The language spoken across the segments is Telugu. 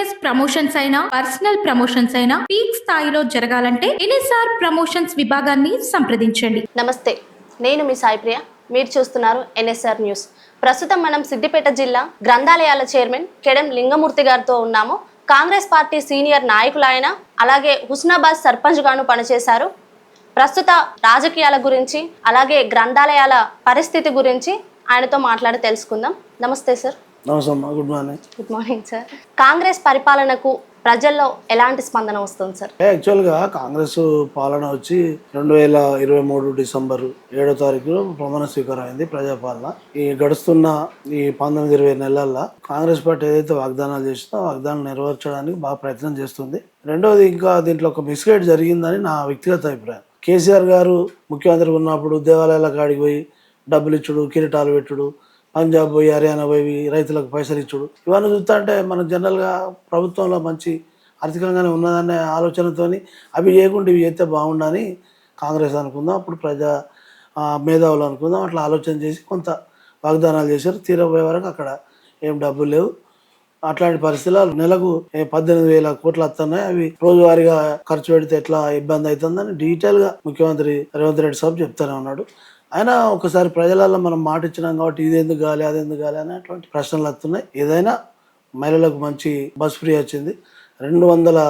బిజినెస్ ప్రమోషన్స్ అయినా పర్సనల్ ప్రమోషన్స్ అయినా పీక్ స్థాయిలో జరగాలంటే ఎన్ఎస్ఆర్ ప్రమోషన్స్ విభాగాన్ని సంప్రదించండి. నమస్తే, నేను మీ సాయిప్రియ. మీరు చూస్తున్నారు ఎన్ఎస్ఆర్ న్యూస్. ప్రస్తుతం మనం సిద్దిపేట జిల్లా గ్రంథాలయాల చైర్మన్ కెడెం లింగమూర్తి గారితో ఉన్నాము. కాంగ్రెస్ పార్టీ సీనియర్ నాయకులు ఆయన, అలాగే హుస్నాబాద్ సర్పంచ్ గాను పనిచేశారు. ప్రస్తుత రాజకీయాల గురించి అలాగే గ్రంథాలయాల పరిస్థితి గురించి ఆయనతో మాట్లాడి తెలుసుకుందాం. నమస్తే సార్. నమస్తే. Good morning. Good morning sir. Congress పరిపాలనకు ప్రజల్లో ఎలాంటి స్పందన వస్తుంది సార్? యాక్చువల్గా కాంగ్రెస్ పాలన వచ్చి 2023 డిసెంబర్ 7వ తారీఖులో ప్రమాణ స్వీకారం అయింది ప్రజాపాలన. ఈ గడుస్తున్న ఈ 19-20 నెలల్లో కాంగ్రెస్ పార్టీ ఏదైతే వాగ్దానాలు చేసిందో ఆ వాగ్దానాలు నెరవేర్చడానికి బాగా ప్రయత్నం చేస్తుంది. రెండవది, ఇంకా దీంట్లో ఒక మిస్గైడ్ జరిగిందని నా వ్యక్తిగత అభిప్రాయం. కేసీఆర్ గారు ముఖ్యమంత్రి ఉన్నప్పుడు దేవాలయాల కాడికి పోయి డబ్బులు ఇచ్చుడు, కిరీటాలు పెట్టుడు, పంజాబ్ పోయి హర్యానా పోయి రైతులకు పైసలు ఇచ్చుడు, ఇవన్నీ చూస్తా అంటే మనం జనరల్గా ప్రభుత్వంలో మంచి ఆర్థికంగానే ఉన్నదనే ఆలోచనతోని అవి చేయకుండా ఇవి చేస్తే బాగుండని కాంగ్రెస్ అనుకుందాం, అప్పుడు ప్రజా మేధావులు అనుకుందాం, అట్లా ఆలోచన చేసి కొంత వాగ్దానాలు చేశారు. తీరబోయే వరకు అక్కడ ఏం డబ్బులు లేవు. అట్లాంటి పరిస్థితుల్లో నెలకు 18,000 కోట్లు వస్తున్నాయి. అవి రోజువారీగా ఖర్చు పెడితే ఎట్లా ఇబ్బంది అవుతుందని డీటెయిల్గా ముఖ్యమంత్రి రేవంత్ రెడ్డి సాబ్ చెప్తూనే ఉన్నాడు. అయినా ఒకసారి ప్రజలలో మనం మాట ఇచ్చినాం కాబట్టి ఇది ఎందుకు కాలే అది ఎందుకు కాలే అనేటువంటి ప్రశ్నలు వస్తున్నాయి. ఏదైనా మహిళలకు మంచి బస్ ఫ్రీ వచ్చింది. 200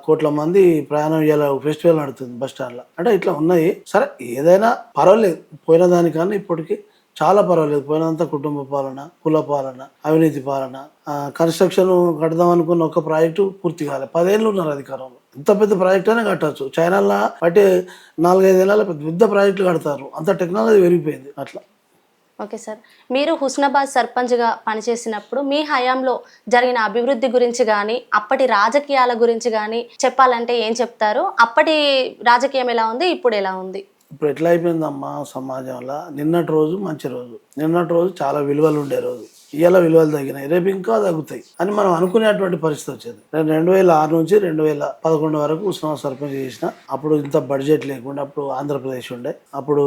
కోట్ల మంది ప్రయాణం చేయాలి. ఫెస్టివల్ నడుతుంది బస్ స్టాండ్లో. అంటే ఇట్లా ఉన్నాయి. సరే, ఏదైనా పర్వాలేదు. పోయిన దానికన్నా ఇప్పటికీ చాలా పర్వాలేదు. పోయినంత కుటుంబ పాలన, కుల పాలన, అవినీతి పాలన, కన్స్ట్రక్షన్ కడదాం అనుకున్న ఒక ప్రాజెక్టు పూర్తి కాలే. 10 ఏళ్ళు ఉన్నారు అధికారంలో. ఇంత పెద్ద ప్రాజెక్ట్ అయినా కట్టచ్చు. చైనాలో బట్టి 4-5 ఏళ్ళ పెద్ద ప్రాజెక్టులు కడతారు. అంత టెక్నాలజీ పెరిగిపోయింది. అట్లా. ఓకే సార్, మీరు హుస్నాబాద్ సర్పంచ్గా పనిచేసినప్పుడు మీ హయాంలో జరిగిన అభివృద్ధి గురించి కానీ అప్పటి రాజకీయాల గురించి కానీ చెప్పాలంటే ఏం చెప్తారు? అప్పటి రాజకీయం ఎలా ఉంది, ఇప్పుడు ఎలా ఉంది? ఇప్పుడు ఎట్లా అయిపోయిందమ్మా సమాజంలో, నిన్నటి రోజు మంచి రోజు, నిన్నటి రోజు చాలా విలువలు ఉండే రోజు, ఇవాళ విలువలు తగ్గినాయి, రేపు ఇంకా తగ్గుతాయి అని మనం అనుకునేటువంటి పరిస్థితి వచ్చింది. నేను 2006 నుంచి 2011 వరకు హుస్నాబాద్ సర్పంచ్ చేసిన. అప్పుడు ఇంత బడ్జెట్ లేకుండా, అప్పుడు ఆంధ్రప్రదేశ్ ఉండే, అప్పుడు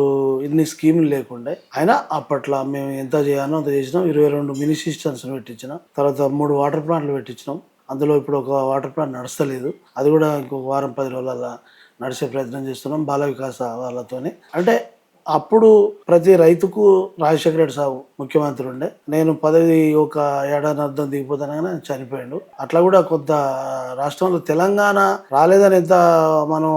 ఇన్ని స్కీములు లేకుండే. అయినా అప్పట్లో మేము ఎంత చేయాలో అంత చేసినాం. 22 మినీ సిస్టమ్స్ పెట్టించినాం. తర్వాత 3 వాటర్ ప్లాంట్లు పెట్టించినాం. అందులో ఇప్పుడు ఒక వాటర్ ప్లాంట్ నడుస్తలేదు. అది కూడా ఇంకొక వారం 10 రోజుల నడిచే ప్రయత్నం చేస్తున్నాం బాల వికాస వాళ్ళతోని. అంటే అప్పుడు ప్రతి రైతుకు రాజశేఖర రెడ్డి సాబు ముఖ్యమంత్రి ఉండే. నేను పదవి ఒక ఏడాది అర్థం దిగిపోతానని చనిపోయాడు. అట్లా కూడా కొంత రాష్ట్రంలో తెలంగాణ రాలేదని ఎంత మనం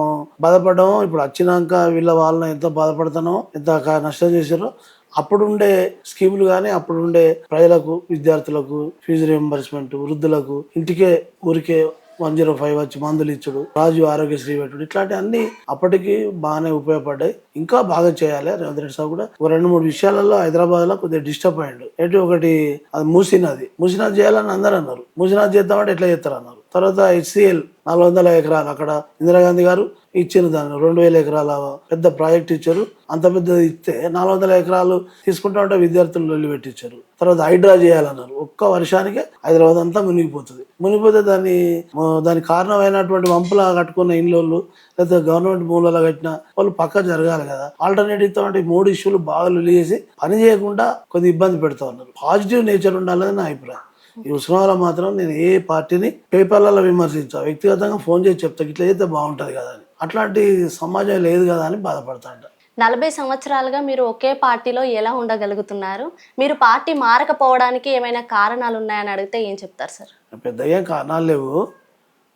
బాధపడ్డామో, ఇప్పుడు వచ్చినాక వీళ్ళ వాళ్ళని ఎంత బాధపడతానో, ఎంత నష్టం చేశారో. అప్పుడుండే స్కీములు కానీ, అప్పుడుండే ప్రజలకు, విద్యార్థులకు ఫీజు రియంబర్స్మెంట్, వృద్ధులకు ఇంటికే ఊరికే 105 వచ్చి మందులు ఇచ్చుడు, రాజు ఆరోగ్యశ్రీ పెట్టుడు, ఇట్లాంటి అన్ని అప్పటికి బాగానే ఉపయోగపడ్డాయి. ఇంకా బాగా చేయాలి. రేవంత్ రెడ్డి సాబ్ కూడా 2-3 విషయాలలో హైదరాబాద్ లో కొద్దిగా డిస్టర్బ్ అయ్యాడు. ఏంటి, ఒకటి అది మూసినది చేయాలని అందరూ అన్నారు. మూసినది చేద్దామంటే ఎట్లా చేస్తారు అన్నారు. తర్వాత HCL 400 ఎకరాలు అక్కడ ఇందిరాగాంధీ గారు ఇచ్చిన దాన్ని 2,000 ఎకరాల పెద్ద ప్రాజెక్ట్ ఇచ్చారు. అంత పెద్దది ఇస్తే 400 ఎకరాలు తీసుకుంటా ఉంటే విద్యార్థులు వెళ్ళి పెట్టించారు. తర్వాత హైడ్రా చేయాలన్నారు. ఒక్క వర్షానికి హైదరాబాద్ అంతా మునిగిపోతుంది. మునిగిపోతే దానికి కారణమైనటువంటి వంపులా కట్టుకున్న ఇండ్లు, లేదా గవర్నమెంట్ మూలలో కట్టిన వాళ్ళు పక్క జరగాలి కదా. ఆల్టర్నేటివ్ తో అంటే 3 ఇష్యూలు బాగా చేసి పని చేయకుండా కొద్ది ఇబ్బంది పెడతా ఉన్నారు. పాజిటివ్ నేచర్ ఉండాలని నా అభిప్రాయం. ఈ హుస్నాబాద్లో మాత్రం నేను ఏ పార్టీని పేపర్లలో విమర్శించా, వ్యక్తిగతంగా ఫోన్ చేసి చెప్తా ఇట్లా అయితే బాగుంటుంది కదా అని. అట్లాంటి సమాజం లేదు కదా అని బాధపడతాంట. 40 సంవత్సరాలుగా మీరు ఒకే పార్టీలో ఎలా ఉండగలుగుతున్నారు? మీరు పార్టీ మారకపోవడానికి ఏమైనా కారణాలు ఉన్నాయని అడిగితే ఏం చెప్తారు సార్? పెద్దగా కారణాలు లేవు.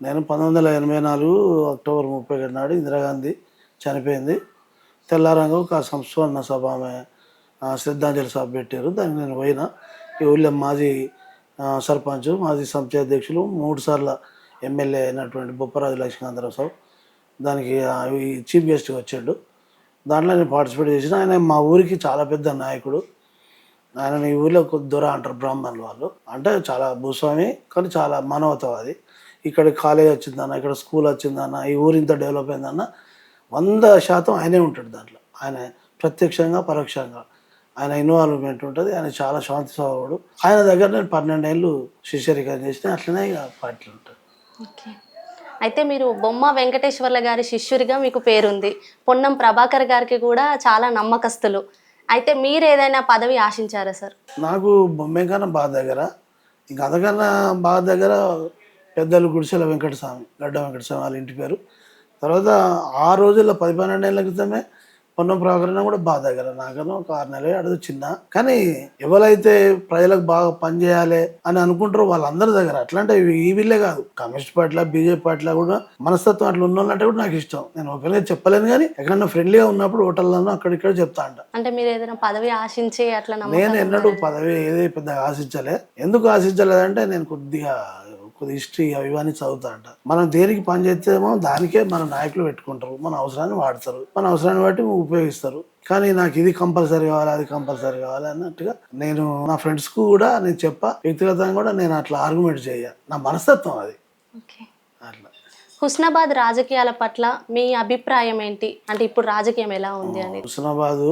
నేను 1984 అక్టోబర్ 30 నాడు ఇందిరాగాంధీ చనిపోయింది. తెల్లారంగా ఒక సంస్మరణ సభ, ఆమె శ్రద్ధాంజలి సభ పెట్టారు. దానికి నేను పోయినా. ఈ ఊళ్ళో మాజీ సర్పంచ్, మాజీ సమితి అధ్యక్షులు, 3 సార్లు ఎమ్మెల్యే అయినటువంటి బొప్పరాజు లక్ష్మీకాంతరావు సాబ్ దానికి చీఫ్ గెస్ట్గా వచ్చాడు. దాంట్లో నేను పార్టిసిపేట్ చేసిన. ఆయన మా ఊరికి చాలా పెద్ద నాయకుడు. ఆయన ఈ ఊళ్ళో దొర అంటారు బ్రాహ్మణులు వాళ్ళు. అంటే చాలా భూస్వామి, కానీ చాలా మానవతావాది. ఇక్కడ కాలేజ్ వచ్చిందన్న, ఇక్కడ స్కూల్ వచ్చిందన్న, ఈ ఊరు ఇంత డెవలప్ అయిందన్న 100% ఆయనే ఉంటాడు దాంట్లో. ఆయన ప్రత్యక్షంగా పరోక్షంగా ఆయన ఇన్వాల్వ్మెంట్ ఉంటుంది. ఆయన చాలా శాంతి స్వభావుడు. ఆయన దగ్గర నేను 12 ఏళ్ళు శిష్యరికం చేసిన. అట్లనే ఇక పార్టీలు ఉంటాయి. ఓకే, అయితే మీరు బొమ్మ వెంకటేశ్వర్ల గారి శిష్యుడిగా మీకు పేరుంది. పొన్నం ప్రభాకర్ గారికి కూడా చాలా నమ్మకస్తులు. అయితే మీరు ఏదైనా పదవి ఆశించారా సార్? నాకు బొమ్మే కన్నా బాగా దగ్గర, ఇంకా అంతకన్నా బాగా దగ్గర పెద్దలు గుడిసెల వెంకటస్వామి, గడ్డ వెంకటస్వామి వాళ్ళ ఇంటి పేరు. తర్వాత ఆ రోజుల్లో 10-12 ఏళ్ల క్రితమే పొన్నం ప్రభాకరణ కూడా బాగా దగ్గర, నాకన్నా ఒక 6 నెలలు అడుగు చిన్న. కానీ ఎవరైతే ప్రజలకు బాగా పనిచేయాలి అని అనుకుంటారో వాళ్ళందరి దగ్గర అట్లాంటి ఈ వీళ్ళే కాదు, కమ్యూనిస్ట్ పార్టీలో బీజేపీ పార్టీలో కూడా మనస్తత్వం అట్లా ఉన్న వాళ్ళంటే కూడా నాకు ఇష్టం. నేను ఓపెన్గా చెప్పలేను, కానీ ఎక్కడన్నా ఫ్రెండ్లీగా ఉన్నప్పుడు హోటల్లోనూ అక్కడిక్కడ చెప్తా అంట. అంటే మీరు ఏదైనా పదవి ఆశించి అట్లా నేను ఎన్నడూ పదవి ఏది పెద్దగా ఆశించలే. ఎందుకు ఆశించలేదంటే నేను కొద్దిగా హిస్టరీ ఇవన్నీ చదువుతా అంట. మనం దేనికి పని చేస్తేమో దానికే మన నాయకులు పెట్టుకుంటారు, మన అవసరాన్ని వాడతారు, మన అవసరాన్ని బట్టి ఉపయోగిస్తారు. కానీ నాకు ఇది కంపల్సరీ కావాలి, అది కంపల్సరీ కావాలి అన్నట్టుగా నేను నా ఫ్రెండ్స్కు కూడా నేను చెప్పా, వ్యక్తిగతంగా కూడా నేను అట్లా ఆర్గ్యుమెంట్ చేయ, నా మనస్తత్వం అది. అట్లా హుస్నాబాద్ రాజకీయాల పట్ల మీ అభిప్రాయం ఏంటి? అంటే ఇప్పుడు రాజకీయం ఎలా ఉంది అని. హుస్నాబాదు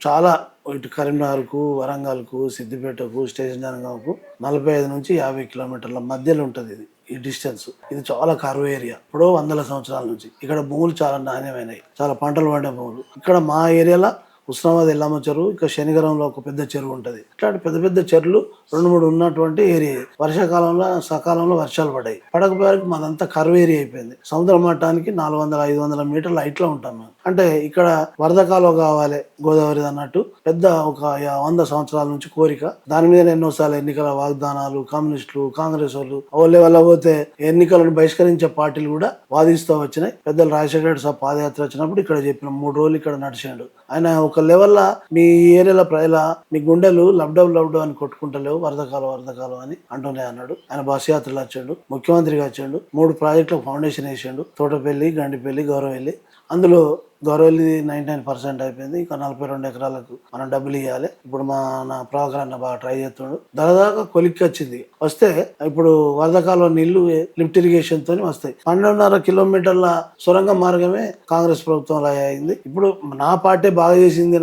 చాలా ఇటు కరీంనగర్కు, వరంగల్కు, సిద్దిపేటకు, స్టేషన్ జనగాంకు 45 నుంచి 50 కిలోమీటర్ల మధ్యలో ఉంటుంది ఇది, ఈ డిస్టెన్స్. ఇది చాలా కరువు ఏరియా. ఇప్పుడు 100 సంవత్సరాల నుంచి ఇక్కడ భూములు చాలా నాణ్యమైనవి, చాలా పంటలు పండే భూములు. ఇక్కడ మా ఏరియాలో హుస్నాబాద్ ఎల్లమ్మ చెరువు, ఇక్కడ శనిగరంలో ఒక పెద్ద చెరువు ఉంటుంది. ఇట్లాంటి పెద్ద పెద్ద చెరువులు 2-3 ఉన్నటువంటి ఏరియా. వర్షాకాలంలో సకాలంలో వర్షాలు పడ్డాయి, పడకపోయాక మాదంతా కరువు ఏరియా అయిపోయింది. సముద్ర మట్టానికి 400-500 మీటర్ల హైట్లో ఉంటాం మేము. అంటే ఇక్కడ వరద కాలువ కావాలి గోదావరి అన్నట్టు పెద్ద ఒక 100 సంవత్సరాల నుంచి కోరిక. దాని మీద ఎన్నోసార్లు ఎన్నికల వాగ్దానాలు, కమ్యూనిస్టులు, కాంగ్రెస్ వాళ్ళు వల్ల పోతే ఎన్నికలను బహిష్కరించే పార్టీలు కూడా వాదిస్తూ వచ్చినాయి. పెద్దలు రాజశేఖర రెడ్డి సార్ పాదయాత్ర వచ్చినప్పుడు ఇక్కడ చెప్పిన 3 రోజులు ఇక్కడ నడిచాడు ఆయన. ఒక లెవెల్లో మీ ఏరియాలో ప్రజల మీ గుండెలు లబ్డబ్ అని కొట్టుకుంటలేవు, వరద కాలం అని అంటూనే అన్నాడు. ఆయన బస్ యాత్రలు వచ్చాడు, ముఖ్యమంత్రిగా వచ్చాడు, 3 ప్రాజెక్టులకు ఫౌండేషన్ వేసాడు, తోటపల్లి, గండిపల్లి, గౌరవెల్లి. అందులో గౌరవెల్లి 99% అయిపోయింది. ఇంకా 42 ఎకరాలకు మనం డబ్బులు ఇవ్వాలి. ఇప్పుడు నా ప్రభాకర్ అన్న బాగా ట్రై చేస్తున్నాడు. దాదాపు కొలిక్కి వచ్చింది. వస్తే ఇప్పుడు వరదకాలంలో నీళ్లు లిఫ్ట్ ఇరిగేషన్ తోని వస్తాయి. 12.5 కిలోమీటర్ల సొరంగ మార్గమే కాంగ్రెస్ ప్రభుత్వంలో అయింది. ఇప్పుడు నా పార్టీ బాగా చేసింది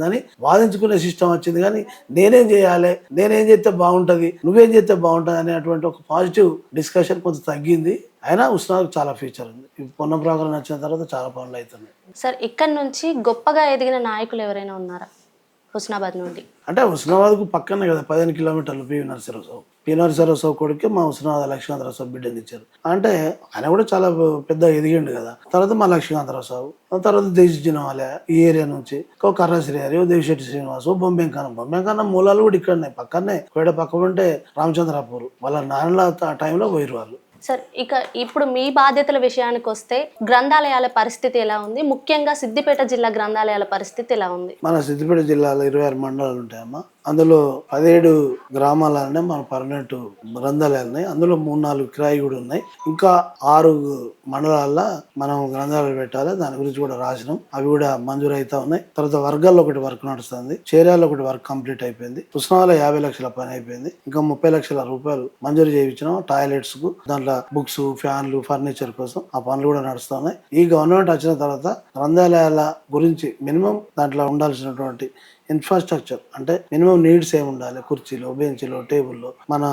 అని వాదించుకునే సిస్టమ్ వచ్చింది. కానీ నేనేం చేయాలి, నేనేం చేస్తే బాగుంటది, నువ్వేం చేస్తే బాగుంటది అనేటువంటి ఒక పాజిటివ్ డిస్కషన్ కొంచెం తగ్గింది. అయినా హుస్నాబాద్ చాలా ఫ్యూచర్ ఉంది. పొన్నం ప్రభాకరణ వచ్చిన తర్వాత చాలా పనులు అవుతున్నాయి. సార్, ఇక్కడ నుంచి గొప్పగా ఎదిగిన నాయకులు ఎవరైనా ఉన్నారా హుస్నాబాద్ నుండి? అంటే హుస్నాబాద్కు పక్కనే కదా 15 కిలోమీటర్లు పివి నరసింహారావు కొడుకే మా హుస్నాబాద్ లక్ష్మీకాంతరావు సాబ్ బిడ్డని ఇచ్చారు. అంటే ఆయన కూడా చాలా పెద్ద ఎదిగిండు కదా. తర్వాత మా లక్ష్మీకాంతరావు సాబు, తర్వాత దేశించిన ఈ ఏరియా నుంచి కర్రశ్రీహరి, దేవిశెట్టి శ్రీనివాసు, బొంబెంకన్న మూలాలు కూడా ఇక్కడనే పక్కనే పక్క ఉంటే రామచంద్రాపూర్. వాళ్ళ నాన్నల టైంలో పోయిరు వాళ్ళు. సార్, ఇక ఇప్పుడు మీ బాధ్యతల విషయానికి వస్తే గ్రంథాలయాల పరిస్థితి ఎలా ఉంది? ముఖ్యంగా సిద్దిపేట జిల్లా గ్రంథాలయాల పరిస్థితి ఎలా ఉంది? మన సిద్దిపేట జిల్లాలో 26 మండలాలు ఉంటాయమ్మా. అందులో 17 గ్రామాలనే మన పర్మనెంట్ గ్రంథాలయాలు ఉన్నాయి. అందులో 3-4 కిరాయి కూడా ఉన్నాయి. ఇంకా 6 మండలాల్లో మనం గ్రంథాలయాలు పెట్టాలి. దాని గురించి కూడా రాసినాం, అవి కూడా మంజూరు అవుతా ఉన్నాయి. తర్వాత వర్గాల్లో ఒకటి వర్క్ నడుస్తుంది, చేర్యాల్లో ఒకటి వర్క్ కంప్లీట్ అయిపోయింది. హుస్నాబాద్లో 50 లక్షల పని అయిపోయింది. ఇంకా 30 లక్షల రూపాయలు మంజూరు చేయించినాం టాయిలెట్స్ కు, దాంట్లో బుక్స్, ఫ్యాన్లు, ఫర్నిచర్ కోసం. ఆ పనులు కూడా నడుస్తున్నాయి. ఈ గవర్నమెంట్ వచ్చిన తర్వాత గ్రంథాలయాల గురించి మినిమం దాంట్లో ఉండాల్సినటువంటి ఇన్ఫ్రాస్ట్రక్చర్ అంటే మినిమం నీడ్స్ ఏమి ఉండాలి, కుర్చీలు, బెంచీలు, టేబుల్లో. మన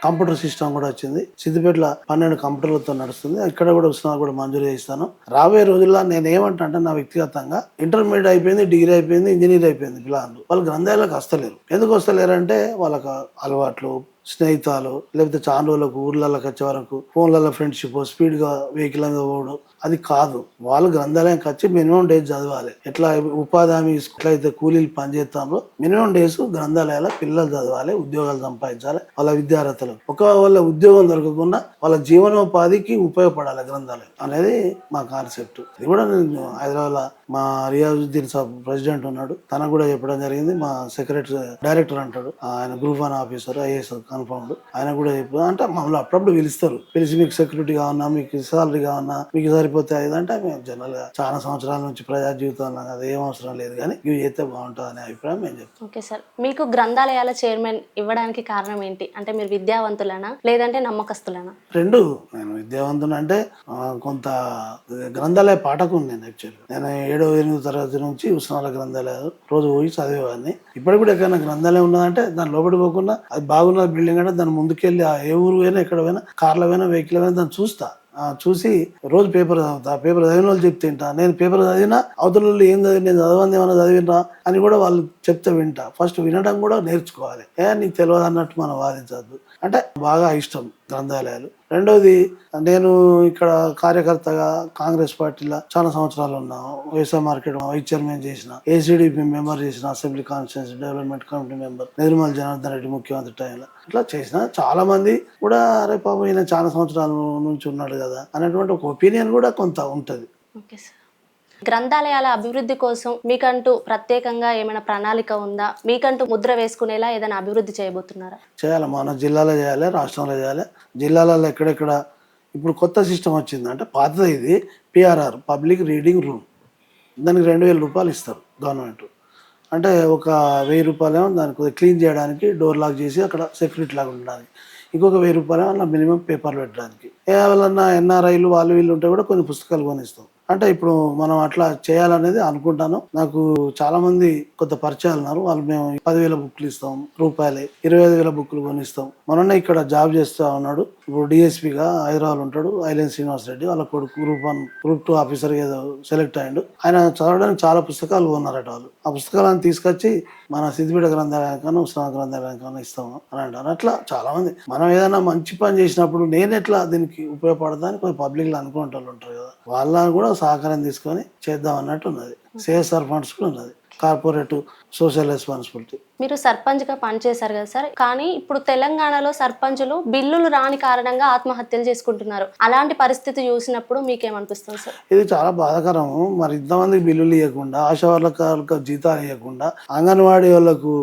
కంప్యూటర్ సిస్టమ్ కూడా వచ్చింది. సిద్దిపేటలో 12 కంప్యూటర్లతో నడుస్తుంది. ఇక్కడ కూడా హుస్నాబాద్ కూడా మంజూరు చేస్తాను. రాబోయే రోజుల్లో నేను ఏమంటా అంటే, నా వ్యక్తిగతంగా ఇంటర్మీడియట్ అయిపోయింది, డిగ్రీ అయిపోయింది, ఇంజనీర్ అయిపోయింది పిల్లలు, వాళ్ళు గ్రంథాలయాలకు వస్తలేరు. ఎందుకు వస్తలేరు అంటే వాళ్ళకి అలవాట్లు, స్నేహితాలు, లేకపోతే చాలా రోజులకు ఊర్లలోకి వచ్చే వరకు ఫోన్లలో ఫ్రెండ్షిప్, స్పీడ్గా వెహికల్ మీద పోవడం, అది కాదు. వాళ్ళు గ్రంథాలయానికి వచ్చి మినిమం డేస్ చదవాలి. ఎట్లా ఉపాధి హామీ ఎట్లయితే కూలీలు పనిచేస్తామో మినిమం డేస్ గ్రంథాలయాల పిల్లలు చదవాలి, ఉద్యోగాలు సంపాదించాలి. వాళ్ళ విద్యార్థులకు ఒకవేళ ఉద్యోగం దొరకకుండా వాళ్ళ జీవనోపాధికి ఉపయోగపడాలి గ్రంథాలయం అనేది మా కాన్సెప్ట్. ఇది కూడా నేను హైదరాబాద్లో మా రియాజుద్దీన్ సాబ్ ప్రెసిడెంట్ ఉన్నాడు, తనకు కూడా చెప్పడం జరిగింది. మా సెక్రటరీ డైరెక్టర్ అంటాడు, ఆయన గ్రూప్ 1 ఆఫీసర్, ఐఏఎస్ కన్ఫర్మ్డ్, ఆయన కూడా చెప్పారు. అంటే మమ్మల్ని అప్పుడప్పుడు పిలుస్తారు, పిలిచి మీకు సెక్యూరిటీ కావన్నా, మీకు సాలరీ కావన్నా, మీకు సరిపోతే అదంటే మేము జనరల్ గా చాలా సంవత్సరాల నుంచి ప్రజా జీవితంలో అది ఏం అవసరం లేదు, కానీ ఇవి చేస్తే బాగుంటుంది అనే అభిప్రాయం మేము చెప్తాం. ఓకే సార్, మీకు గ్రంథాలయాల చైర్మన్ ఇవ్వడానికి కారణం ఏంటి? అంటే మీరు విద్యావంతులనా లేదంటే నమ్మకస్తులనా? రెండు. నేను విద్యావంతుని అంటే కొంత గ్రంథాలయ పాఠకుని. నేను యాక్చువల్లీ నేను 7వ 8వ తరగతి నుంచి హుస్నాబాద్ గ్రంథాలయాలు రోజు పోయి చదివేవాడిని. ఇప్పటికి కూడా ఎక్కడైనా గ్రంథాలయం ఉన్నదంటే దాని లోపలి పోకుండా, అది బాగున్న బిల్డింగ్ అంటే దాని ముందుకెళ్ళి ఏ ఊరు పోయినా, ఎక్కడ పోయినా, కార్లో పోయినా, వెహికల్ పోయినా దాన్ని చూస్తా. చూసి రోజు పేపర్ చదువుతా. పేపర్ చదివిన వాళ్ళు చెప్తే నేను పేపర్ చదివినా, అవతల వాళ్ళు ఏం చదివి, నేను చదవంది ఏమైనా చదివినా అని కూడా వాళ్ళు చెప్తే వింటా. ఫస్ట్ వినడం కూడా నేర్చుకోవాలి. నీకు తెలియదు అన్నట్టు మనం వాదించద్దు. అంటే బాగా ఇష్టం గ్రంథాలయాలు. రెండోది, నేను ఇక్కడ కార్యకర్తగా కాంగ్రెస్ పార్టీలో చాలా సంవత్సరాలు ఉన్నాను. వ్యవసాయ మార్కెట్ వైస్ చైర్మన్ చేసిన, ఏసీడీపీ మెంబర్ చేసిన, assembly constituency development committee member, Nirmal Janardhan Reddy ముఖ్యమంత్రి టైంలో ఇట్లా చేసిన చాలా మంది కూడా అరే పాపం ఈయన చాలా సంవత్సరాల నుంచి ఉన్నాడు కదా అనేటువంటి ఒక ఒపీనియన్ కూడా కొంత ఉంటుంది. Okay sir. గ్రంథాలయాల అభివృద్ధి కోసం మీకంటూ ప్రత్యేకంగా ఏమైనా ప్రణాళిక ఉందా? మీకంటూ ముద్ర వేసుకునేలా ఏదైనా అభివృద్ధి చేయబోతున్నారా? చేయాలి, మన జిల్లాలో చేయాలి, రాష్ట్రంలో చేయాలి. జిల్లాలలో ఎక్కడెక్కడ ఇప్పుడు కొత్త సిస్టమ్ వచ్చింది అంటే, పాతది ఇది పిఆర్ఆర్, పబ్లిక్ రీడింగ్ రూమ్. దానికి 2000 రూపాయలు ఇస్తారు గవర్నమెంట్. అంటే ఒక 1000 రూపాయలేమో దానికి క్లీన్ చేయడానికి, డోర్ లాక్ చేసి అక్కడ సెక్యూరిటీ లాగా ఉండడానికి, ఇంకొక 1000 రూపాయలేమో అలా మినిమం పేపర్లు పెట్టడానికి. ఎవరన్నా ఎన్ఆర్ఐలు వాళ్ళు వీళ్ళు ఉంటే కూడా కొన్ని పుస్తకాలు కొనిస్తాం. అంటే ఇప్పుడు మనం అట్లా చేయాలనేది అనుకుంటాను. నాకు చాలా మంది కొత్త పరిచయాలు ఉన్నారు. వాళ్ళు మేము 10,000 బుక్లు ఇస్తాం, రూపాయలే 25,000 బుక్లు కొనిస్తాం. మొన్న ఇక్కడ జాబ్ చేస్తా ఉన్నాడు, ఇప్పుడు డిఎస్పీగా హైదరాబాద్ ఉంటాడు, ఐలెన్ శ్రీనివాస్ రెడ్డి. వాళ్ళ కొడుకు గ్రూప్ 2 ఆఫీసర్ ఏదో సెలెక్ట్ అయ్యాడు. ఆయన చదవడానికి చాలా పుస్తకాలు కొన్నారట వాళ్ళు. ఆ పుస్తకాలను తీసుకొచ్చి మన సిద్దిపేట గ్రంథాలయానికన్నా, ఉస్మానియా గ్రంథాలయానికన్నా ఇస్తాము అని అంటారు. అట్లా చాలా మంది మనం ఏదైనా మంచి పని చేసినప్పుడు నేను ఎట్లా దీనికి ఉపయోగపడతాను కొన్ని పబ్లిక్లో అనుకునే వాళ్ళు ఉంటారు కదా, వాళ్ళని కూడా సహకారం తీసుకొని చేద్దాం అన్నట్టు ఉన్నది. సిఎస్ఆర్ ఫండ్స్ కూడా ఉన్నది, కార్పొరేట్ సోషల్ రెస్పాన్సిబిలిటీ. మీరు సర్పంచ్గా పనిచేశారు కదా సార్, కానీ ఇప్పుడు తెలంగాణలో సర్పంచులు బిల్లులు రాని కారణంగా ఆత్మహత్యలు చేసుకుంటున్నారు. అలాంటి పరిస్థితి చూసినప్పుడు మీకేమనిపిస్తుంది సార్? ఇది చాలా బాధాకరము. మరి ఇంతమందికి బిల్లులు ఇవ్వకుండా, ఆశా వర్కర్లకు జీతాలు ఇవ్వకుండా, అంగన్వాడీ వాళ్ళకు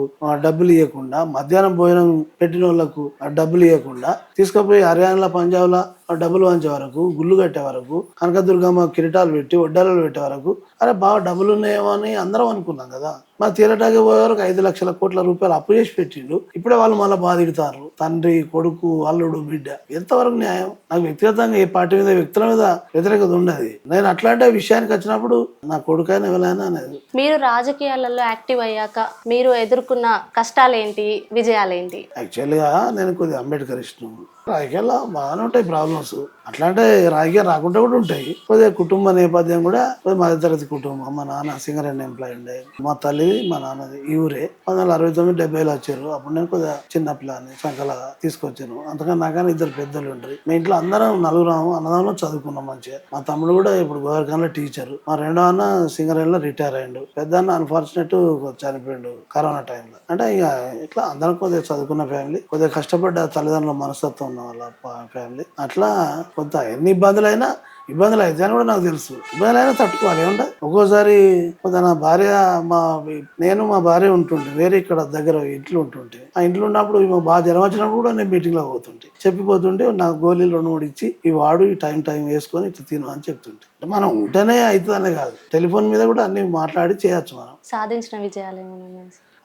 డబ్బులు ఇవ్వకుండా, మధ్యాహ్నం భోజనం పెట్టిన వాళ్ళకు డబ్బులు ఇవ్వకుండా, తీసుకుపోయి హర్యానాలో పంజాబ్లో డబ్బులు వంచే వరకు, గుళ్ళు కట్టే వరకు, కనకదుర్గమ్మ కిరీటాలు పెట్టి వడ్డాలు పెట్టే వరకు అరే బాగా డబ్బులు ఉన్నాయేమో అని అందరం అనుకున్నాం కదా. మా తీరటాకి పోయే వరకు 5 లక్షల కోట్ల రూపాయలు అప్పు చేసి పెట్టిండు. ఇప్పుడే వాళ్ళు మళ్ళీ బాధిడతారు, తండ్రి, కొడుకు, అల్లుడు, బిడ్డ. ఎంతవరకు న్యాయం? నాకు వ్యక్తిగతంగా ఏ పార్టీ మీద, వ్యక్తుల మీద వ్యతిరేకత ఉండదు. నేను అట్లాంటి విషయానికి వచ్చినప్పుడు నా కొడుకైనా ఎవరైనా అనేది. మీరు రాజకీయాలలో యాక్టివ్ అయ్యాక మీరు ఎదుర్కొన్న కష్టాలేంటి, విజయాలేంటి? యాక్చువల్గా నేను కొద్దిగా అంబేద్కర్ ఇష్టం. రాజకీయాల్లో బాగానే ఉంటాయి ప్రాబ్లమ్స్. అట్లా అంటే రాజకీయాలు రాకుండా కూడా ఉంటాయి. కొద్దిగా కుటుంబ నేపథ్యం కూడా మధ్యతరగతి కుటుంబం. మా నాన్న సింగరేణి ఎంప్లాయ్ ఉండే, మా తల్లి మా నాన్నది ఈ ఊరే. 1969-70లో వచ్చారు. అప్పుడు నేను కొద్దిగా చిన్న పిల్లని సంకలగా తీసుకొచ్చాను. అంతకన్నా నాకన్నా 2 పెద్దలు ఉంటారు. మా ఇంట్లో అందరం నలుగురాము అన్నదానం చదువుకున్నాం మంచిగా. మా తమ్ముడు కూడా ఇప్పుడు గోవర్ఖాన్లో టీచర్. మా రెండో అన్న సింగరేణిలో రిటైర్ అయ్యిండు. పెద్ద అన్న అన్ఫార్చునేట్ చనిపోయిండు కరోనా టైంలో. అంటే ఇక ఇట్లా అందరం కొద్దిగా చదువుకున్న ఫ్యామిలీ, కొద్దిగా కష్టపడ్డ తల్లిదండ్రుల మనస్తత్వం వాళ్ళ ఫ్యామిలీ. అట్లా కొంత ఎన్ని ఇబ్బందులు అయితే అని కూడా నాకు తెలుసు. ఇబ్బందులైనా తట్టుకోవాలి. ఏమంటే ఒక్కోసారి కొంత నా భార్య నేను మా భార్య ఉంటుంటే వేరే ఇక్కడ దగ్గర ఇంట్లో ఉంటుంటే, ఆ ఇంట్లో ఉన్నప్పుడు బాగా జ్వరం వచ్చినప్పుడు కూడా నేను మీటింగ్ లో పోతుంటే చెప్పిపోతుంటే నాకు గోళీలు 2-3 ఇచ్చి ఈ వాడు ఈ టైం వేసుకొని ఇట్లా తిను అని చెప్తుంటే, మనం ఉంటేనే అవుతుందనే కాదు, టెలిఫోన్ మీద కూడా అన్ని మాట్లాడి చేయొచ్చు. మనం సాధించిన విజయాలు ఏమన్నా?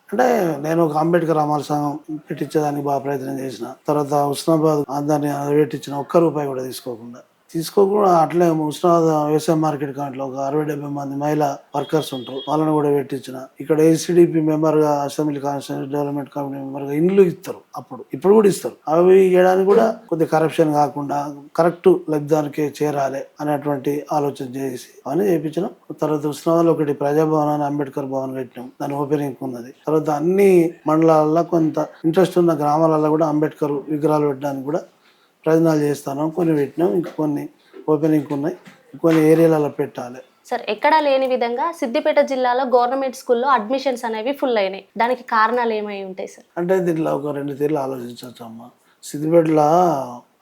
అంటే నేను ఒక అంబేద్కర్ అమర సంఘం పెట్టించేదానికి బాగా ప్రయత్నం చేసిన. తర్వాత ఉస్మానాబాద్ దాన్ని పెట్టించిన, ₹1 కూడా తీసుకోకుండా అట్లే ఉస్మానాబాద్ వ్యవసాయ మార్కెట్ కమిటీలో ఒక 60-70 మంది మహిళా వర్కర్స్ ఉంటారు, వాళ్ళని కూడా పెట్టించిన. ఇక్కడ ఏసీడీపీ మెంబర్గా, అసెంబ్లీ కాన్స్టిట్యూన్సీ డెవలప్మెంట్ కమిటీ మెంబర్గా ఇండ్లు ఇస్తారు. ఇప్పుడు కూడా ఇస్తారు. అవి ఇవ్వడానికి కూడా కొద్దిగా కరప్షన్ కాకుండా కరెక్ట్ లబ్ధానికే చేరాలి అనేటువంటి ఆలోచన చేసి అవన్నీ చేయించినాం. తర్వాత ఉస్మానాబాద్లో ఒకటి ప్రజాభవన్, అంబేద్కర్ భవన్ పెట్టినాం. దాని ఓపెనింగ్ ఉన్నది. తర్వాత అన్ని మండలాల్లో కొంత ఇంట్రెస్ట్ ఉన్న గ్రామాలలో కూడా అంబేద్కర్ విగ్రహాలు పెట్టడానికి కూడా ప్రయత్నాలు చేస్తాను. కొన్ని పెట్టినాం, ఇంకా కొన్ని ఓపెనింగ్ ఉన్నాయి, కొన్ని ఏరియాలలో పెట్టాలి. సార్, ఎక్కడా లేని విధంగా సిద్దిపేట జిల్లాలో గవర్నమెంట్ స్కూల్లో అడ్మిషన్స్ అనేవి ఫుల్ అయినాయి. దానికి కారణాలు ఏమై ఉంటాయి సార్? అంటే దీంట్లో ఒక 2 తీర్లు ఆలోచించవచ్చు అమ్మ. సిద్దిపేటలో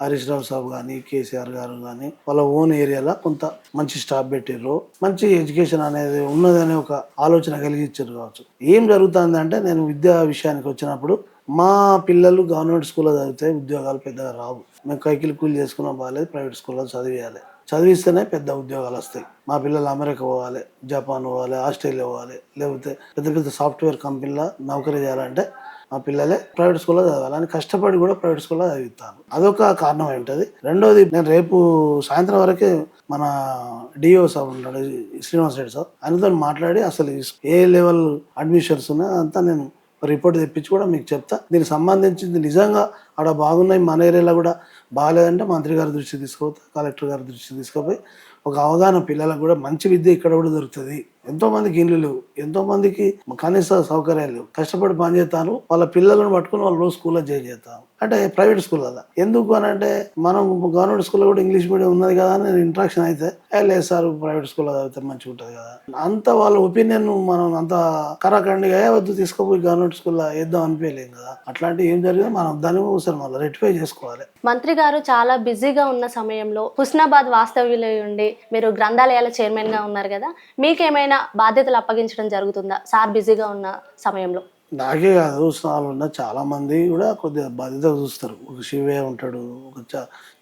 హరీష్ రావు సాబ్ కానీ, కేసీఆర్ గారు కానీ వాళ్ళ ఓన్ ఏరియాలో కొంత మంచి స్టాఫ్ పెట్టారు, మంచి ఎడ్యుకేషన్ అనేది ఉన్నదనే ఒక ఆలోచన కలిగించారు కావచ్చు. ఏం జరుగుతుంది అంటే, నేను విద్యా విషయానికి వచ్చినప్పుడు మా పిల్లలు గవర్నమెంట్ స్కూల్లో చదివితే ఉద్యోగాలు పెద్దగా రావు. మేము కైకిలు కూలి చేసుకున్నా బాగాలేదు, ప్రైవేట్ స్కూల్లో చదివిస్తేనే పెద్ద ఉద్యోగాలు వస్తాయి. మా పిల్లలు అమెరికా పోవాలి, జపాన్ పోవాలి, ఆస్ట్రేలియా పోవాలి, లేకపోతే పెద్ద సాఫ్ట్వేర్ కంపెనీలో నౌకరీ చేయాలంటే మా పిల్లలే ప్రైవేట్ స్కూల్లో చదవాలి అని కష్టపడి కూడా ప్రైవేట్ స్కూల్లో చదివిస్తాను. అదొక కారణం ఏంటది. రెండోది, నేను రేపు సాయంత్రం వరకే మన డిఓ సాబ్ ఉన్నాడు, శ్రీనివాస్ రెడ్డి సాబ్, ఆయనతో మాట్లాడి అసలు ఏ లెవెల్ అడ్మిషన్స్ ఉన్నాయో అంతా నేను రిపోర్ట్ తెప్పించి కూడా మీకు చెప్తా. దీనికి సంబంధించింది నిజంగా ఆడ బాగున్నాయి, మన ఏరియాలో కూడా బాగాలేదంటే మంత్రి గారి దృష్టి తీసుకోపోతా, కలెక్టర్ గారి దృష్టి తీసుకుపోయి ఒక అవగాహన, పిల్లలకు కూడా మంచి విద్య ఇక్కడ కూడా దొరుకుతుంది. ఎంతో మందికి ఇల్లు లేవు, ఎంతో మందికి కనీస సౌకర్యాలు లేవు, కష్టపడి పని చేస్తాను, వాళ్ళ పిల్లలను పట్టుకుని వాళ్ళు రోజు స్కూల్లో చేస్తాను. అంటే ప్రైవేట్ స్కూల్ కదా. ఎందుకు అని అంటే మనం గవర్నమెంట్ స్కూల్లో కూడా ఇంగ్లీష్ మీడియం ఉన్నది కదా అని నేను ఇంట్రాక్షన్ అయితే లేదు సార్ ప్రైవేట్ స్కూల్లో చదివితే మంచిగా ఉంటుంది కదా అంత వాళ్ళ ఒపీనియన్ మనం అంత కరాఖండిగా వద్దు తీసుకుపోయి గవర్నమెంట్ స్కూల్లో వేద్దాం అనిపించలేం కదా. అట్లాంటివి ఏం జరిగిందో మనం దాన్ని ఒకసారి మళ్ళీ రెక్టిఫై చేసుకోవాలి. మంత్రి గారు చాలా బిజీగా ఉన్న సమయంలో హుస్నాబాద్ వాస్తవ్యులు ఉండి మీరు గ్రంథాలయాల చైర్మన్ గా ఉన్నారు కదా, మీకేమైనా బాధ్యతలు అప్పగించడం జరుగుతుందా సార్ బిజీగా ఉన్న సమయంలో? నాకే కాదు స్నాలు ఉన్న చాలా మంది కూడా కొద్దిగా బాధ్యత చూస్తారు. ఒక శివయ్య ఉంటాడు, ఒక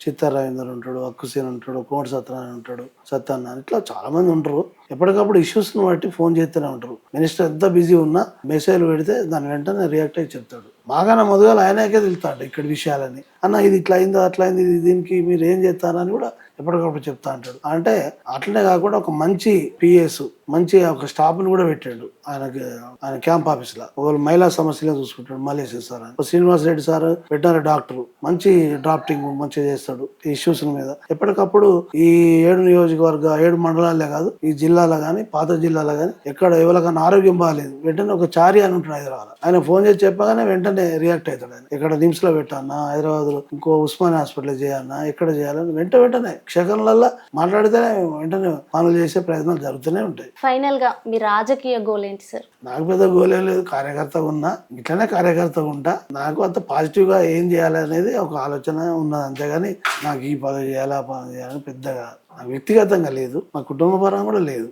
చిత్త రవీందర్ ఉంటాడు, అక్కుసేన్ ఉంటాడు, కోమటి సత్యనారాయణ ఉంటాడు, సత్యన్న ఇట్లా చాలా మంది ఉంటారు. ఎప్పటికప్పుడు ఇష్యూస్ని బట్టి ఫోన్ చేస్తూనే ఉంటారు. మినిస్టర్ ఎంత బిజీ ఉన్నా మెసేజ్ పెడితే దాని వెంటనే రియాక్ట్ అయ్యి చెప్తాడు. మాకన్నా మొదలు ఆయనకే తెలుస్తాడు ఇక్కడ విషయాలని. అన్న ఇది ఇట్లా అయిందో అట్లా అయింది, దీనికి మీరు ఏం చేస్తారని కూడా ఎప్పటికప్పుడు చెప్తా అంటాడు. అంటే అట్లనే కాకుండా ఒక మంచి పిఎస్ మంచి ఒక స్టాఫ్ని కూడా పెట్టాడు ఆయన క్యాంప్ ఆఫీస్లో. ఒకళ్ళు మహిళా సమస్యలే చూసుకుంటాడు మలేషియా సార్ అని. Srinivas Reddy sir veterinary doctor, మంచి డ్రాఫ్టింగ్ మంచిగా చేస్తాడు ఇష్యూస్ మీద. ఎప్పటికప్పుడు ఈ 7 మండలాలే కాదు ఈ జిల్లాలో కానీ పాత జిల్లాలో కానీ ఎక్కడ ఎవరికైనా ఆరోగ్యం బాగాలేదు వెంటనే ఒక చారి అని ఉంటాడు హైదరాబాద్. ఆయన ఫోన్ చేసి చెప్పగానే వెంటనే రియాక్ట్ అవుతాడు. ఆయన ఇక్కడ నిమ్స్ లో పెట్టాలన్నా, హైదరాబాద్ లో ఇంకో ఉస్మానియా హాస్పిటల్ చేయాలన్నా, ఎక్కడ చేయాలని వెంటనే క్షేత్రంలో మాట్లాడితేనే వెంటనే పనులు చేసే ప్రయత్నాలు జరుగుతూనే ఉంటాయి. ఫైనల్ గా మీ రాజకీయ గోల్ ఏంటి సార్? నాకు పెద్ద గోల్ ఏం లేదు. కార్యకర్తగా ఉన్నా ఇట్లనే కార్యకర్తగా ఉంటా. నాకు అంత పాజిటివ్ గా ఏం చేయాలి అనేది ఒక ఆలోచన ఉన్నది. అంతేగాని నాకు ఈ పదవి చేయాలి ఆ పదవి చేయాలని పెద్దగా నాకు వ్యక్తిగతంగా లేదు, మా కుటుంబ పరంగా కూడా లేదు.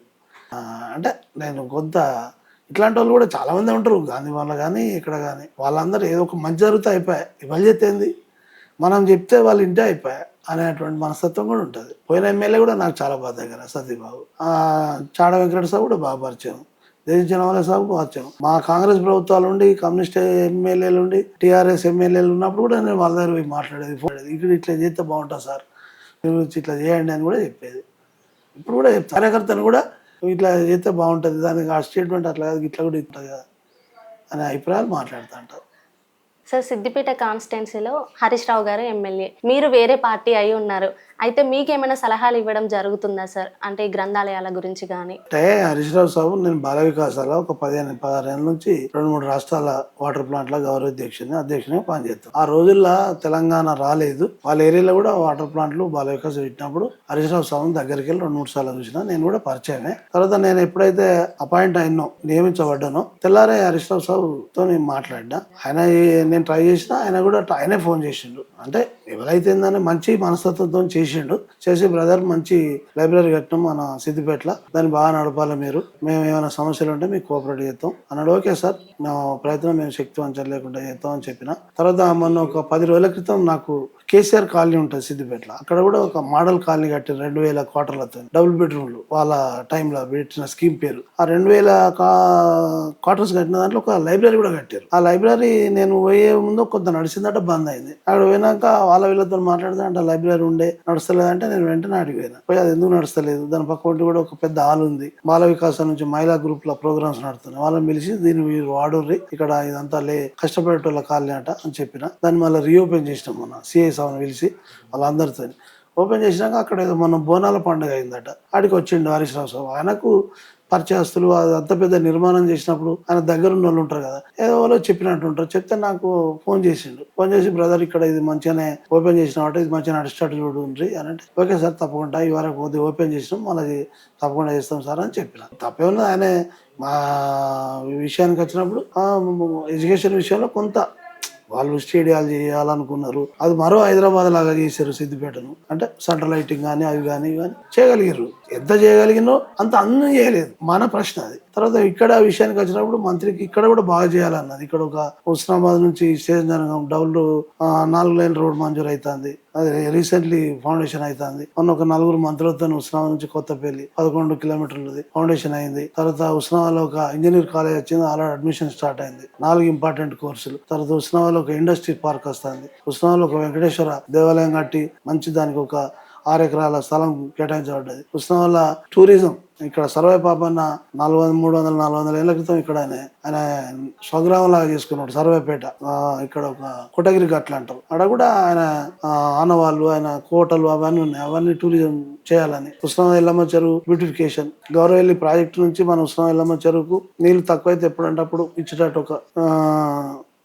అంటే నేను కొంత ఇట్లాంటి వాళ్ళు కూడా చాలా మంది ఉంటారు గాంధీ వాళ్ళు కానీ ఇక్కడ కానీ. వాళ్ళందరూ ఏదో ఒక మంచి జరుగుతూ అయిపోయాయి, ఇవాళ చెప్తేంది మనం చెప్తే వాళ్ళు ఇంటే అయిపోయాయి అనేటువంటి మనస్తత్వం కూడా ఉంటుంది. పోయిన ఎమ్మెల్యే కూడా నాకు చాలా బాగా దగ్గర సతీబాబు, చాడ వెంకట సాబు కూడా బాగా పరిచయం, దేశజనవాల సాబు పరిచయం. మా కాంగ్రెస్ ప్రభుత్వాలు ఉండి కమ్యూనిస్ట్ ఎమ్మెల్యేలు ఉండి టీఆర్ఎస్ ఎమ్మెల్యేలు ఉన్నప్పుడు కూడా నేను వాళ్ళ దగ్గర పోయి మాట్లాడేది. ఇక్కడ ఇట్లా చేస్తే బాగుంటుంది సార్, ఇట్లా చేయండి అని కూడా చెప్పేది. ఇప్పుడు కూడా చెప్తాను కార్యకర్తను కూడా ఇట్లా చేస్తే బాగుంటుంది, దానికి ఆ స్టేట్మెంట్ అట్లా కాదు ఇట్లా కూడా ఉంటుంది కదా అనే అభిప్రాయాలు మాట్లాడుతూ ఉంటారు. సార్ సిద్దిపేట కాన్స్టిట్యున్సీలో హరీష్ రావు గారు ఎమ్మెల్యే, మీరు వేరే పార్టీ అయి ఉన్నారు, అయితే మీకేమైనా సలహాలు ఇవ్వడం జరుగుతుందా సార్? అంటే ఈ గ్రంథాలయాల గురించి కానీ. అంటే హరీష్ రావు సాబు నేను బాల వికాసాల ఒక 15-16 ఏళ్ళ నుంచి 2-3 రాష్ట్రాల వాటర్ ప్లాంట్ల గౌరవ అధ్యక్షునిగా పనిచేస్తాను. ఆ రోజుల్లో తెలంగాణ రాలేదు, వాళ్ళ ఏరియాలో కూడా వాటర్ ప్లాంట్లు బాల వికాసం పెట్టినప్పుడు హరీష్ రావు సాబు దగ్గరికి వెళ్ళి 2-3 సార్లు చూసినా. నేను కూడా పరిచయమే. తర్వాత నేను ఎప్పుడైతే అపాయింట్ అయినో నియమించబడ్డానో తెల్లారే హరీష్ రావు సాబుతో నేను మాట్లాడినా. ఆయన నేను ట్రై చేసినా ఆయన కూడా ఆయనే ఫోన్ చేసిండు. అంటే ఎవరైతే మంచి మనస్తత్వంతో చేసి బ్రదర్ మంచి లైబ్రరీ కట్టినాం మన సిద్దిపేటలో, దాన్ని బాగా నడపాలి, మేము ఏమైనా సమస్యలు ఉంటే మీకు కోఆపరేట్ చేస్తాం అన్నాడు. ఓకే సార్ నా ప్రయత్నం మేము శక్తి వంచన లేకుండా చేస్తాం అని చెప్పిన. తర్వాత మొన్న ఒక 10 రోజుల క్రితం నాకు కేసీఆర్ కాలనీ ఉంటుంది సిద్దిపేటలో, అక్కడ కూడా ఒక మోడల్ కాలనీ కట్టారు 2000 క్వార్టర్లతో, డబుల్ బెడ్రూమ్లు. వాళ్ళ టైంలో పెట్టిన స్కీమ్ పేరు. ఆ 2000 క్వార్టర్స్ కట్టిన దాంట్లో ఒక లైబ్రరీ కూడా కట్టారు. ఆ లైబ్రరీ నేను పోయే ముందు కొంత నడిచిందట, బంద్ అయింది. అక్కడ పోయినాక వీళ్ళతో మాట్లాడితే అంటే లైబ్రరీ ఉండే నడుస్తలేదంటే నేను వెంటనే అడిగిపోయినా, పోయి అది ఎందుకు నడుస్తలేదు, దాని పక్క కూడా ఒక పెద్ద హాల్ ఉంది, బాల వికాసం నుంచి మహిళా గ్రూప్ లో ప్రోగ్రామ్స్ నడుతున్నాయి, వాళ్ళని పిలిచి దీన్ని మీరు వాడుర్రి, ఇక్కడ ఇదంతా కష్టపడేటోళ్ళ కాలనీ అట అని చెప్పిన. దాన్ని మళ్ళీ రీఓపెన్ చేసినాం మన సిఐ సాబ్ని పిలిచి వాళ్ళందరితో. ఓపెన్ చేసినాక అక్కడ ఏదో మన బోనాల పండుగ అయిందట, ఆడికి వచ్చిండు హరీష్ రావు సాబు. ఆయనకు పరిచయస్తులు అంత పెద్ద నిర్మాణం చేసినప్పుడు ఆయన దగ్గర ఉన్న వాళ్ళు ఉంటారు కదా, ఏదో వాళ్ళు చెప్పినట్టు ఉంటారు. చెప్తే నాకు ఫోన్ చేసిండు. ఫోన్ చేసి బ్రదర్ ఇక్కడ ఇది మంచిగానే ఓపెన్ చేసినామంటే ఇది మంచిగా నడిచేటట్టు చూడండి అని అంటే, ఓకే సార్ తప్పకుండా ఈ వరకు కొద్దిగా ఓపెన్ చేసినాం మళ్ళీ తప్పకుండా చేస్తాం సార్ అని చెప్పిన. తప్పే ఉన్నది. ఆయన మా విషయానికి వచ్చినప్పుడు ఎడ్యుకేషన్ విషయంలో కొంత వాళ్ళు స్టేడియాలు చేయాలనుకున్నారు, అది మరో హైదరాబాద్ లాగా చేశారు సిద్దిపేటను. అంటే సెంట్రల్ లైటింగ్ కానీ అవి కానీ చేయగలిగారు. ఎంత చేయగలిగినో అంత అన్నీ చేయలేదు, మన ప్రశ్న అది. తర్వాత ఇక్కడ విషయానికి వచ్చినప్పుడు మంత్రికి ఇక్కడ కూడా బాగా చేయాలన్నది. ఇక్కడ ఒక హుస్నాబాద్ నుంచి స్టేషన్ జరగం డబుల్ 4 లైన్ రోడ్ మంజూరు అవుతుంది, అది రీసెంట్లీ ఫౌండేషన్ అవుతుంది. మొన్న ఒక 4 మంత్రులతో హుస్నాబాద్ నుంచి కొత్తపల్లి 11 కిలోమీటర్లది ఫౌండేషన్ అయింది. తర్వాత హుస్నాబాద్లో ఒక ఇంజనీర్ కాలేజ్ వచ్చింది, అలా అడ్మిషన్ స్టార్ట్ అయింది, 4 ఇంపార్టెంట్ కోర్సులు. తర్వాత హుస్నాబాద్లో ఒక ఇండస్ట్రీ పార్క్ వస్తుంది, హుస్నాబాద్లో ఒక వెంకటేశ్వర దేవాలయం కట్టి మంచి దానికి ఒక 6 ఎకరాల స్థలం కేటాయించబడ్డది. హుస్నాబాద్లో టూరిజం ఇక్కడ సర్వే పాపన్న 300-400 ఏళ్ల క్రితం ఇక్కడ ఆయన స్వగ్రామం లాగా చేసుకున్నాడు సర్వేపేట. ఇక్కడ ఒక కోటగిరి గట్లు అంటారు, అక్కడ కూడా ఆయన ఆనవాళ్ళు ఆయన కోటలు అవన్నీ ఉన్నాయి, అవన్నీ టూరిజం చేయాలని. హుస్నాబాద్ ఎల్లమ్మ చెరువు బ్యూటిఫికేషన్, గౌరవెల్లి ప్రాజెక్టు నుంచి మన హుస్నాబాద్ ఎల్లమ్మ చెరువుకు నీళ్లు తక్కువైతే ఎప్పుడంటే అప్పుడు ఇచ్చేటట్టు ఒక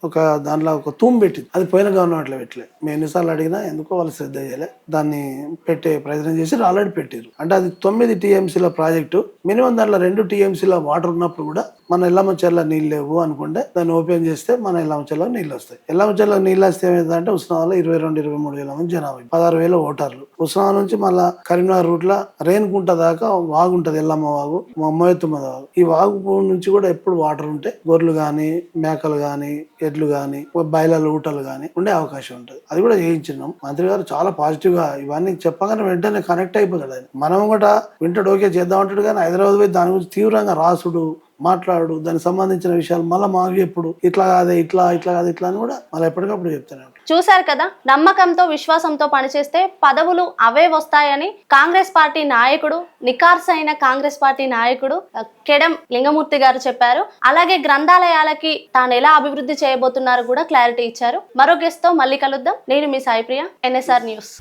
ఒక దాంట్లో ఒక తూము పెట్టింది. అది పోయిన గవర్నమెంట్లో పెట్టలే. మేము ఎన్నిసార్లు అడిగినా ఎందుకో వాళ్ళు శ్రద్ధ చేయలే. దాన్ని పెట్టే ప్రయత్నం చేసి ఆల్రెడీ పెట్టారు. అంటే అది 9 టీఎంసీల ప్రాజెక్టు. మినిమం దాంట్లో 2 టీఎంసీల వాటర్ ఉన్నప్పుడు కూడా మన ఎల్లమ్మచెర్ల నీళ్ళు లేవు అనుకుంటే దాన్ని ఓపెన్ చేస్తే మన ఎల్లమ్మచెర్ల నీళ్ళు వస్తాయి. ఎల్లమ్మచెర్ల నీళ్ళు వస్తే ఏమైందంటే ఉస్మానాబాద్లో 22-23 వేల మంది జనాభా, 16,000 ఓటర్లు. ఉస్మానాబాద్ నుంచి మళ్ళా కరీంనగర్ రూట్ లో రేణుకుంట దాకా వాగు ఉంటది, ఎల్లమ్మ వాగు, మొయ్యతుమ్మద వాగు. ఈ వాగు నుంచి కూడా ఎప్పుడు వాటర్ ఉంటే గొర్రెలు గాని, మేకలు గాని, ఎడ్లు గాని, బయలు ఊటలు గాని ఉండే అవకాశం ఉంటది. అది కూడా చేయించినాం. మంత్రి గారు చాలా పాజిటివ్ గా ఇవన్నీ చెప్పగానే వెంటనే కనెక్ట్ అయిపోతాడు ఆయన. మనం కూడా వింటాడు, ఓకే చేద్దాం అంటాడు. కానీ హైదరాబాద్ పోయి దాని గురించి తీవ్రంగా రాసుడు, మాట్లాడు, దానికి సంబంధించిన విషయాలు మళ్ళీ మాకు ఎప్పుడు ఇట్లా కాదే, ఇట్లా కాదు, ఇట్లా అని కూడా మళ్ళీ ఎప్పటికప్పుడు చెప్తాను. చూశారు కదా, నమ్మకంతో విశ్వాసంతో పనిచేస్తే పదవులు అవే వస్తాయని కాంగ్రెస్ పార్టీ నాయకుడు, నికార్సైన కాంగ్రెస్ పార్టీ నాయకుడు కెడెం లింగమూర్తి గారు చెప్పారు. అలాగే గ్రంథాలయాలకి తాను ఎలా అభివృద్ధి చేయబోతున్నారో కూడా క్లారిటీ ఇచ్చారు. మరో గెస్ట్ తో మళ్ళీ కలుద్దాం. నేను మీ సాయిప్రియ, ఎన్ఎస్ఆర్ న్యూస్.